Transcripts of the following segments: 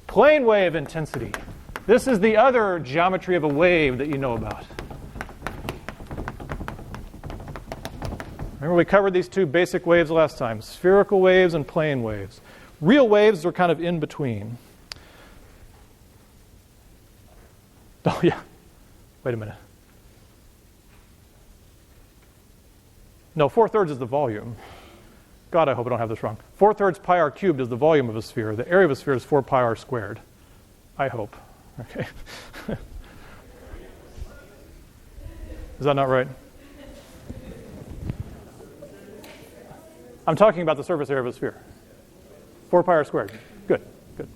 Plane wave intensity. This is the other geometry of a wave that you know about. Remember we covered these two basic waves last time, spherical waves and plane waves. Real waves are kind of in between. Oh yeah, wait a minute. No, 4/3 is the volume. God, I hope I don't have this wrong. 4/3 pi r cubed is the volume of a sphere. The area of a sphere is 4 pi r squared. I hope. Okay. Is that not right? I'm talking about the surface area of a sphere. 4 pi r squared. Good, good.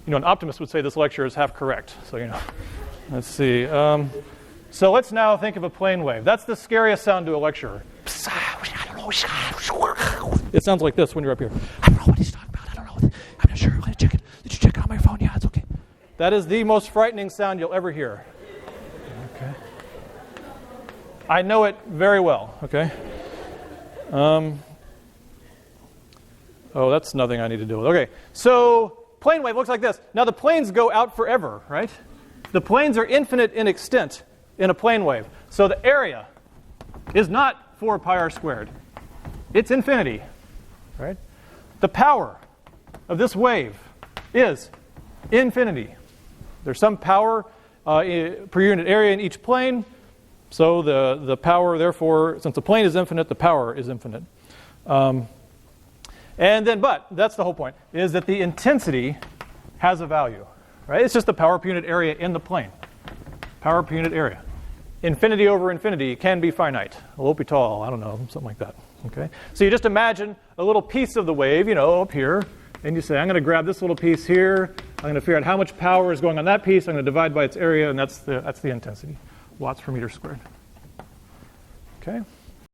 You know, an optimist would say this lecture is half correct. So, you know, let's see. So let's now think of a plane wave. That's the scariest sound to a lecturer. It sounds like this when you're up here. I don't know what he's talking about. I don't know. I'm not sure. I'm going to check it. Did you check it on my phone? Yeah, it's okay. That is the most frightening sound you'll ever hear. Okay. I know it very well. Okay. Oh, that's nothing I need to deal with. Okay. So plane wave looks like this. Now the planes go out forever, right? The planes are infinite in extent in a plane wave. So the area is not 4 pi r squared. It's infinity, right? The power of this wave is infinity. There's some power per unit area in each plane. So the power, therefore, since the plane is infinite, the power is infinite. And then, but that's the whole point, is that the intensity has a value, right? It's just the power per unit area in the plane. Power per unit area. Infinity over infinity can be finite. L'Hopital, I don't know, something like that. Okay? So you just imagine a little piece of the wave, you know, up here, and you say, I'm going to grab this little piece here. I'm going to figure out how much power is going on that piece. I'm going to divide by its area, and that's the intensity. Watts per meter squared. Okay?